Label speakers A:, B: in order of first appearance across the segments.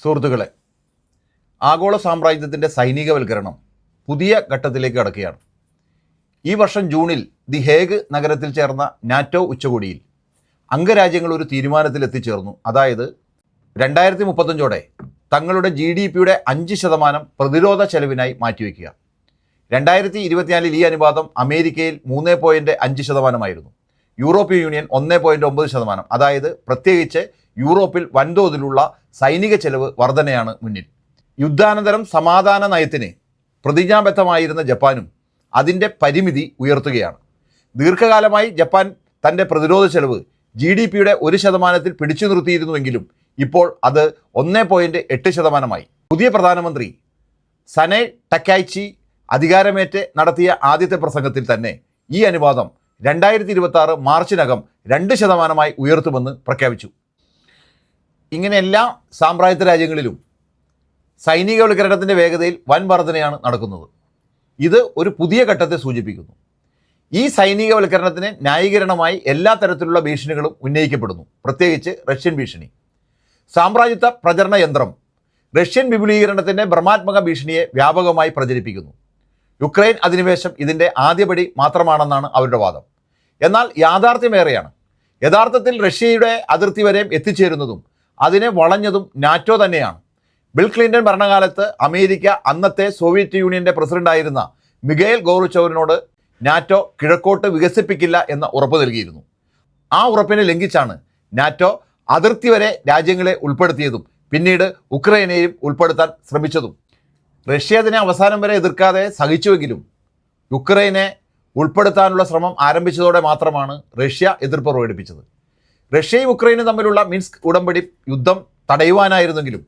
A: സുഹൃത്തുക്കളെ, ആഗോള സാമ്രാജ്യത്തിൻ്റെ സൈനികവൽക്കരണം പുതിയ ഘട്ടത്തിലേക്ക് കടക്കുകയാണ്. ഈ വർഷം ജൂണിൽ ദി ഹേഗ് നഗരത്തിൽ ചേർന്ന നാറ്റോ ഉച്ചകോടിയിൽ അംഗരാജ്യങ്ങൾ ഒരു തീരുമാനത്തിൽ എത്തിച്ചേർന്നു. അതായത് 2035 തങ്ങളുടെ GDPയുടെ 5% പ്രതിരോധ ചെലവിനായി മാറ്റിവെക്കുക. 2024 ഈ അനുപാതം അമേരിക്കയിൽ 3.5%, യൂറോപ്യൻ യൂണിയൻ 1.9%. അതായത് പ്രത്യേകിച്ച് യൂറോപ്പിൽ വൻതോതിലുള്ള സൈനിക ചെലവ് വർധനയാണ് മുന്നിൽ. യുദ്ധാനന്തരം സമാധാന നയത്തിന് പ്രതിജ്ഞാബദ്ധമായിരുന്ന ജപ്പാനും അതിൻ്റെ പരിമിതി ഉയർത്തുകയാണ്. ദീർഘകാലമായി ജപ്പാൻ തൻ്റെ പ്രതിരോധ ചെലവ് GDPയുടെ 1% പിടിച്ചു നിർത്തിയിരുന്നുവെങ്കിലും ഇപ്പോൾ അത് 1.8%. പുതിയ പ്രധാനമന്ത്രി സനെ ടക്കായ്ച്ചി അധികാരമേറ്റ് നടത്തിയ ആദ്യത്തെ പ്രസംഗത്തിൽ തന്നെ ഈ അനുപാതം 2026 മാർച്ചിനകം 2% ഉയർത്തുമെന്ന് പ്രഖ്യാപിച്ചു. ഇങ്ങനെ എല്ലാ സാമ്രാജ്യത്വ രാജ്യങ്ങളിലും സൈനികവൽക്കരണത്തിൻ്റെ വേഗതയിൽ വൻ വർധനയാണ് നടക്കുന്നത്. ഇത് ഒരു പുതിയ ഘട്ടത്തെ സൂചിപ്പിക്കുന്നു. ഈ സൈനികവൽക്കരണത്തിന് ന്യായീകരണമായി എല്ലാ തരത്തിലുള്ള ഭീഷണികളും ഉന്നയിക്കപ്പെടുന്നു. പ്രത്യേകിച്ച് റഷ്യൻ ഭീഷണി. സാമ്രാജ്യത്വ പ്രചരണ യന്ത്രം റഷ്യൻ വിപുലീകരണത്തിൻ്റെ ഭ്രമാത്മക ഭീഷണിയെ വ്യാപകമായി പ്രചരിപ്പിക്കുന്നു. യുക്രൈൻ അധിനിവേശം ഇതിൻ്റെ ആദ്യപടി മാത്രമാണെന്നാണ് അവരുടെ വാദം. എന്നാൽ യാഥാർത്ഥ്യമേറെയാണ്. യഥാർത്ഥത്തിൽ റഷ്യയുടെ അതിർത്തി വരെ എത്തിച്ചേരുന്നതും അതിനെ വളഞ്ഞതും നാറ്റോ തന്നെയാണ്. ബിൽ ക്ലിൻ്റൺ ഭരണകാലത്ത് അമേരിക്ക അന്നത്തെ സോവിയറ്റ് യൂണിയൻ്റെ പ്രസിഡന്റായിരുന്ന മിഖായിൽ ഗോർബച്ചോവിനോട് നാറ്റോ കിഴക്കോട്ട് വികസിപ്പിക്കില്ല എന്ന ഉറപ്പ് നൽകിയിരുന്നു. ആ ഉറപ്പിനെ ലംഘിച്ചാണ് നാറ്റോ അതിർത്തി വരെ രാജ്യങ്ങളെ ഉൾപ്പെടുത്തിയതും പിന്നീട് ഉക്രൈനെയും ഉൾപ്പെടുത്താൻ ശ്രമിച്ചതും. റഷ്യ അതിനെ അവസാനം വരെ എതിർക്കാതെ സഹിച്ചുവെങ്കിലും യുക്രൈനെ ഉൾപ്പെടുത്താനുള്ള ശ്രമം ആരംഭിച്ചതോടെ മാത്രമാണ് റഷ്യ എതിർപ്പ് പ്രകടിപ്പിച്ചത്. റഷ്യയും ഉക്രൈനും തമ്മിലുള്ള മിൻസ്ക് ഉടമ്പടി യുദ്ധം തടയുവാനായിരുന്നെങ്കിലും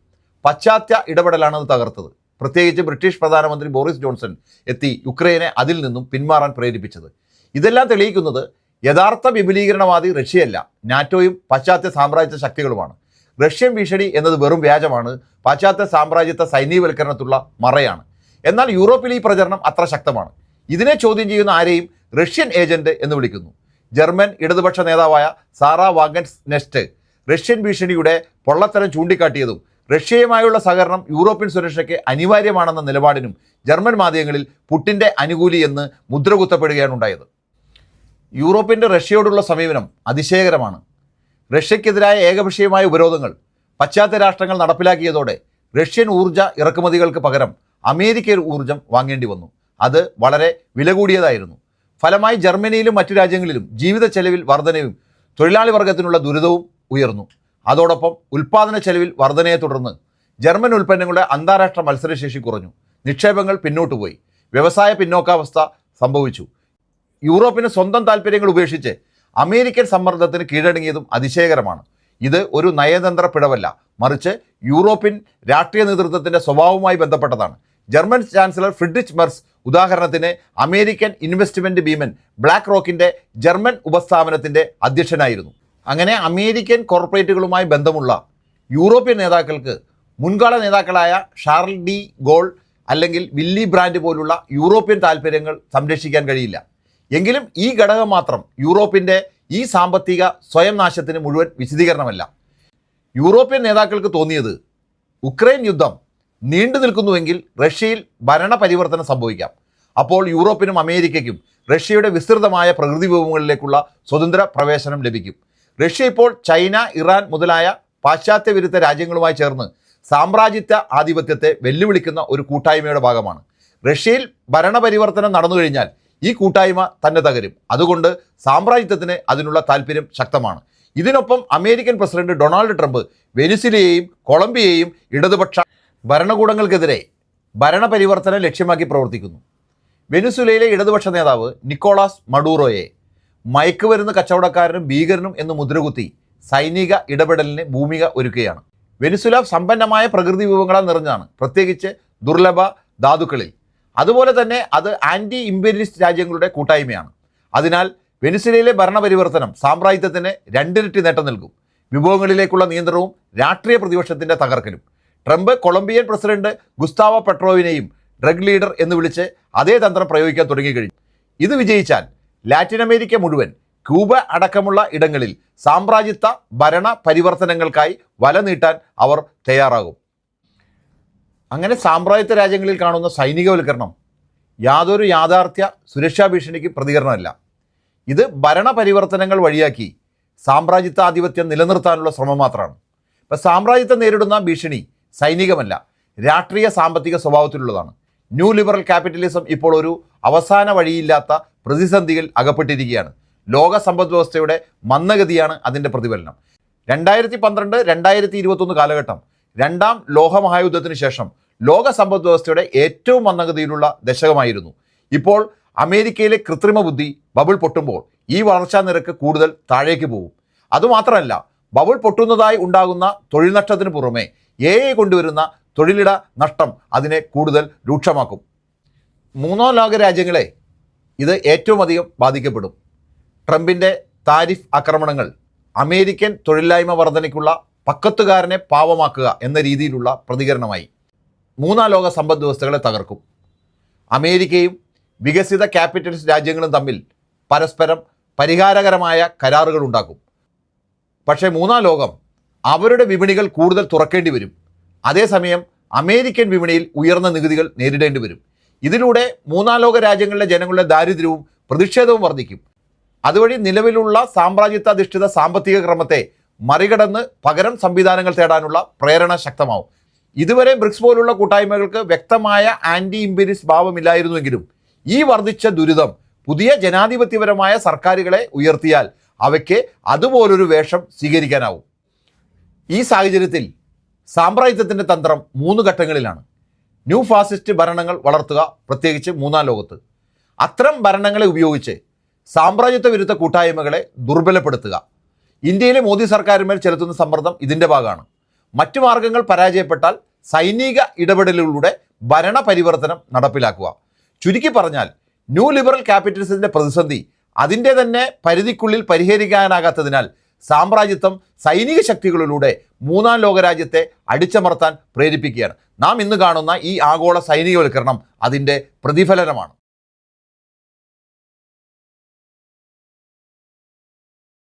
A: പാശ്ചാത്യ ഇടപെടലാണ് അത് തകർത്തത്. പ്രത്യേകിച്ച് ബ്രിട്ടീഷ് പ്രധാനമന്ത്രി ബോറിസ് ജോൺസൺ എത്തി യുക്രൈനെ അതിൽ നിന്നും പിന്മാറാൻ പ്രേരിപ്പിച്ചത്. ഇതെല്ലാം തെളിയിക്കുന്നത് യഥാർത്ഥ വിപുലീകരണവാദി റഷ്യയല്ല, നാറ്റോയും പാശ്ചാത്യ സാമ്രാജ്യത്വ ശക്തികളുമാണ്. റഷ്യൻ ഭീഷണി എന്നത് വെറും വ്യാജമാണ്, പാശ്ചാത്യ സാമ്രാജ്യത്വ സൈനികവൽക്കരണത്തുള്ള മറയാണ്. എന്നാൽ യൂറോപ്പിൽ ഈ പ്രചരണം അത്ര ശക്തമാണ്. ഇതിനെ ചോദ്യം ചെയ്യുന്ന ആരെയും റഷ്യൻ ഏജന്റ് എന്ന് വിളിക്കുന്നു. ജർമ്മൻ ഇടതുപക്ഷ നേതാവായ സാറാ വാഗൻസ്നെസ്റ്റ് റഷ്യൻ ഭീഷണിയുടെ പൊള്ളത്തരം ചൂണ്ടിക്കാട്ടിയതും റഷ്യയുമായുള്ള സഹകരണം യൂറോപ്യൻ സുരക്ഷയ്ക്ക് അനിവാര്യമാണെന്ന നിലപാടിനും ജർമ്മൻ മാധ്യമങ്ങളിൽ പുട്ടിൻ്റെ അനുകൂലി എന്ന് മുദ്രകുത്തപ്പെടുകയാണ് ഉണ്ടായത്. യൂറോപ്പിൻ്റെ റഷ്യയോടുള്ള സമീപനം അതിശയകരമാണ്. റഷ്യക്കെതിരായ ഏകപക്ഷീയമായ ഉപരോധങ്ങൾ പാശ്ചാത്യ രാഷ്ട്രങ്ങൾ നടപ്പിലാക്കിയതോടെ റഷ്യൻ ഊർജ്ജ ഇറക്കുമതികൾക്ക് പകരം അമേരിക്കൻ ഊർജ്ജം വാങ്ങേണ്ടി വന്നു. അത് വളരെ വില കൂടിയതായിരുന്നു. ഫലമായി ജർമ്മനിയിലും മറ്റു രാജ്യങ്ങളിലും ജീവിത ചെലവിൽ വർധനയും തൊഴിലാളി വർഗത്തിനുള്ള ദുരിതവും ഉയർന്നു. അതോടൊപ്പം ഉൽപ്പാദന ചെലവിൽ വർധനയെ തുടർന്ന് ജർമ്മൻ ഉൽപ്പന്നങ്ങളുടെ അന്താരാഷ്ട്ര മത്സരശേഷി കുറഞ്ഞു. നിക്ഷേപങ്ങൾ പിന്നോട്ട് പോയി. വ്യവസായ പിന്നോക്കാവസ്ഥ സംഭവിച്ചു. യൂറോപ്പിന് സ്വന്തം താല്പര്യങ്ങൾ ഉപേക്ഷിച്ച് അമേരിക്കൻ സമ്മർദ്ദത്തിന് കീഴടങ്ങിയതും അതിശയകരമാണ്. ഇത് ഒരു നയതന്ത്ര പിഴവല്ല, മറിച്ച് യൂറോപ്യൻ രാഷ്ട്രീയ നേതൃത്വത്തിൻ്റെ സ്വഭാവവുമായി ബന്ധപ്പെട്ടതാണ്. ജർമ്മൻ ചാൻസലർ ഫ്രിഡ്രിച്ച് മെർസ് ഉദാഹരണത്തിന് അമേരിക്കൻ ഇൻവെസ്റ്റ്മെൻറ്റ് ഭീമൻ ബ്ലാക്ക് റോക്കിൻ്റെ ജർമ്മൻ ഉപസ്ഥാപനത്തിൻ്റെ അധ്യക്ഷനായിരുന്നു. അങ്ങനെ അമേരിക്കൻ കോർപ്പറേറ്റുകളുമായി ബന്ധമുള്ള യൂറോപ്യൻ നേതാക്കൾക്ക് മുൻകാല നേതാക്കളായ ഷാർൽ ഡി ഗോൾ അല്ലെങ്കിൽ വില്ലി ബ്രാൻഡ് പോലുള്ള യൂറോപ്യൻ താല്പര്യങ്ങൾ സംരക്ഷിക്കാൻ കഴിയില്ല. എങ്കിലും ഈ ഘടകം മാത്രം യൂറോപ്പിൻ്റെ ഈ സാമ്പത്തിക സ്വയം നാശത്തിന് മുഴുവൻ വിശദീകരണമല്ല. യൂറോപ്യൻ നേതാക്കൾക്ക് തോന്നിയത് ഉക്രൈൻ യുദ്ധം നീണ്ടു നിൽക്കുന്നുവെങ്കിൽ റഷ്യയിൽ ഭരണപരിവർത്തനം സംഭവിക്കാം. അപ്പോൾ യൂറോപ്പിനും അമേരിക്കയ്ക്കും റഷ്യയുടെ വിസ്തൃതമായ പ്രകൃതി വിഭവങ്ങളിലേക്കുള്ള സ്വതന്ത്ര പ്രവേശനം ലഭിക്കും. റഷ്യ ഇപ്പോൾ ചൈന, ഇറാൻ മുതലായ പാശ്ചാത്യ വിരുദ്ധ രാജ്യങ്ങളുമായി ചേർന്ന് സാമ്രാജ്യത്വ ആധിപത്യത്തെ വെല്ലുവിളിക്കുന്ന ഒരു കൂട്ടായ്മയുടെ ഭാഗമാണ്. റഷ്യയിൽ ഭരണപരിവർത്തനം നടന്നു കഴിഞ്ഞാൽ ഈ കൂട്ടായ്മ തന്നെ തകരും. അതുകൊണ്ട് സാമ്രാജ്യത്വത്തിന് അതിനുള്ള താല്പര്യം ശക്തമാണ്. ഇതിനൊപ്പം അമേരിക്കൻ പ്രസിഡന്റ് ഡൊണാൾഡ് ട്രംപ് വെനിസ്വേലയെയും കൊളംബിയയെയും ഇടതുപക്ഷ ഭരണകൂടങ്ങൾക്കെതിരെ ഭരണപരിവർത്തനം ലക്ഷ്യമാക്കി പ്രവർത്തിക്കുന്നു. വെനിസ്വേലയിലെ ഇടതുപക്ഷ നേതാവ് നിക്കോളാസ് മഡൂറോയെ മയക്കുമരുന്ന് കച്ചവടക്കാരനും ഭീകരനും എന്ന് മുദ്രകുത്തി സൈനിക ഇടപെടലിന് ഭൂമിക ഒരുക്കുകയാണ്. വെനിസ്വേല സമ്പന്നമായ പ്രകൃതി വിഭവങ്ങളാൽ നിറഞ്ഞാണ്, പ്രത്യേകിച്ച് ദുർലഭ ധാതുക്കളിൽ. അതുപോലെ തന്നെ അത് ആൻറ്റി ഇമ്പീരിയലിസ്റ്റ് രാജ്യങ്ങളുടെ കൂട്ടായ്മയാണ്. അതിനാൽ വെനിസ്വേലയിലെ ഭരണപരിവർത്തനം സാമ്രാജ്യത്വത്തിന് 2 ഇരട്ടി നേട്ടം നൽകും. വിഭവങ്ങളിലേക്കുള്ള നിയന്ത്രണവും രാഷ്ട്രീയ പ്രതിപക്ഷത്തിൻ്റെ തകർക്കലും. ട്രംപ് കൊളംബിയൻ പ്രസിഡന്റ് ഗുസ്താവോ പെട്രോവിനെയും ഡ്രഗ് ലീഡർ എന്ന് വിളിച്ച് അതേ തന്ത്രം പ്രയോഗിക്കാൻ തുടങ്ങിക്കഴിഞ്ഞു. ഇത് വിജയിച്ചാൽ ലാറ്റിൻ അമേരിക്ക മുഴുവൻ ക്യൂബ അടക്കമുള്ള ഇടങ്ങളിൽ സാമ്രാജ്യത്വ ഭരണ പരിവർത്തനങ്ങൾക്കായി വല നീട്ടാൻ അവർ തയ്യാറാകും. അങ്ങനെ സാമ്രാജ്യത്വ രാജ്യങ്ങളിൽ കാണുന്ന സൈനികവൽക്കരണം യാതൊരു യാഥാർത്ഥ്യ സുരക്ഷാ ഭീഷണിക്ക് പ്രതികരണമല്ല. ഇത് ഭരണപരിവർത്തനങ്ങൾ വഴിയാക്കി സാമ്രാജ്യത്വാധിപത്യം നിലനിർത്താനുള്ള ശ്രമം മാത്രമാണ്. ഇപ്പം സാമ്രാജ്യത്വം നേരിടുന്ന ഭീഷണി സൈനികമല്ല, രാഷ്ട്രീയ സാമ്പത്തിക സ്വഭാവത്തിലുള്ളതാണ്. ന്യൂ ലിബറൽ ക്യാപിറ്റലിസം ഇപ്പോൾ ഒരു അവസാന വഴിയില്ലാത്ത പ്രതിസന്ധിയിൽ അകപ്പെട്ടിരിക്കുകയാണ്. ലോക സമ്പദ് വ്യവസ്ഥയുടെ മന്ദഗതിയാണ് അതിൻ്റെ പ്രതിഫലനം. 2012-2021 കാലഘട്ടം രണ്ടാം ലോകമഹായുദ്ധത്തിന് ശേഷം ലോക സമ്പദ് വ്യവസ്ഥയുടെ ഏറ്റവും മന്ദഗതിയിലുള്ള ദശകമായിരുന്നു. ഇപ്പോൾ അമേരിക്കയിലെ കൃത്രിമ ബുദ്ധി ബബിൾ പൊട്ടുമ്പോൾ ഈ വളർച്ചാ നിരക്ക് കൂടുതൽ താഴേക്ക് പോകും. അതുമാത്രമല്ല, ബബിൾ പൊട്ടുന്നതായി ഉണ്ടാകുന്ന തൊഴിൽ നഷ്ടത്തിന് പുറമെ AI കൊണ്ടുവരുന്ന തൊഴിലിട നഷ്ടം അതിനെ കൂടുതൽ രൂക്ഷമാക്കും. മൂന്നാം ലോക രാജ്യങ്ങളെ ഇത് ഏറ്റവും അധികം ബാധിക്കപ്പെടും. ട്രംപിൻ്റെ താരിഫ് ആക്രമണങ്ങൾ അമേരിക്കൻ തൊഴിലില്ലായ്മ വർധനയ്ക്കുള്ള പക്കത്തുകാരനെ പാവമാക്കുക എന്ന രീതിയിലുള്ള പ്രതികരണമായി മൂന്നാം ലോക സമ്പദ് വ്യവസ്ഥകളെ തകർക്കും. അമേരിക്കയും വികസിത ക്യാപിറ്റലിസ്റ്റ് രാജ്യങ്ങളും തമ്മിൽ പരസ്പരം പരിഹാരകരമായ കരാറുകൾ ഉണ്ടാക്കും. പക്ഷേ മൂന്നാം ലോകം അവരുടെ വിപണികൾ കൂടുതൽ തുറക്കേണ്ടി വരും. അതേസമയം അമേരിക്കൻ വിപണിയിൽ ഉയർന്ന നികുതികൾ നേരിടേണ്ടി വരും. ഇതിലൂടെ മൂന്നാം ലോക രാജ്യങ്ങളിലെ ജനങ്ങളുടെ ദാരിദ്ര്യവും പ്രതിഷേധവും വർദ്ധിക്കും. അതുവഴി നിലവിലുള്ള സാമ്രാജ്യത്വാധിഷ്ഠിത സാമ്പത്തിക ക്രമത്തെ മറികടന്ന് പകരം സംവിധാനങ്ങൾ തേടാനുള്ള പ്രേരണ ശക്തമാവും. ഇതുവരെ ബ്രിക്സ് പോലുള്ള കൂട്ടായ്മകൾക്ക് വ്യക്തമായ ആൻറ്റി ഇമ്പീരിയലിസ്റ്റ് ഭാവമില്ലായിരുന്നുവെങ്കിലും ഈ വർദ്ധിച്ച ദുരിതം പുതിയ ജനാധിപത്യപരമായ സർക്കാരുകളെ ഉയർത്തിയാൽ അവയ്ക്ക് അതുപോലൊരു വേഷം സ്വീകരിക്കാനാവും. ഈ സാഹചര്യത്തിൽ സാമ്രാജ്യത്വത്തിൻ്റെ തന്ത്രം 3 ഘട്ടങ്ങളിലാണ്. ന്യൂ ഫാസിസ്റ്റ് ഭരണങ്ങൾ വളർത്തുക, പ്രത്യേകിച്ച് മൂന്നാം ലോകത്ത്. അത്തരം ഭരണങ്ങളെ ഉപയോഗിച്ച് സാമ്രാജ്യത്വ വിരുദ്ധ കൂട്ടായ്മകളെ ദുർബലപ്പെടുത്തുക. ഇന്ത്യയിലെ മോദി സർക്കാരിന്മേൽ ചെലുത്തുന്ന സമ്മർദ്ദം ഇതിൻ്റെ ഭാഗമാണ്. മറ്റു മാർഗങ്ങൾ പരാജയപ്പെട്ടാൽ സൈനിക ഇടപെടലുകളുടെ ഭരണപരിവർത്തനം നടപ്പിലാക്കുക. ചുരുക്കി പറഞ്ഞാൽ ന്യൂ ലിബറൽ ക്യാപിറ്റലിസത്തിൻ്റെ പ്രതിസന്ധി അതിൻ്റെ തന്നെ പരിധിക്കുള്ളിൽ പരിഹരിക്കാനാകാത്തതിനാൽ സാമ്രാജ്യത്വം സൈനിക ശക്തികളിലൂടെ മൂന്നാം ലോകരാജ്യത്തെ അടിച്ചമർത്താൻ പ്രേരിപ്പിക്കുകയാണ്. നാം ഇന്ന് കാണുന്ന ഈ ആഗോള സൈനികവൽക്കരണം അതിൻ്റെ പ്രതിഫലനമാണ്.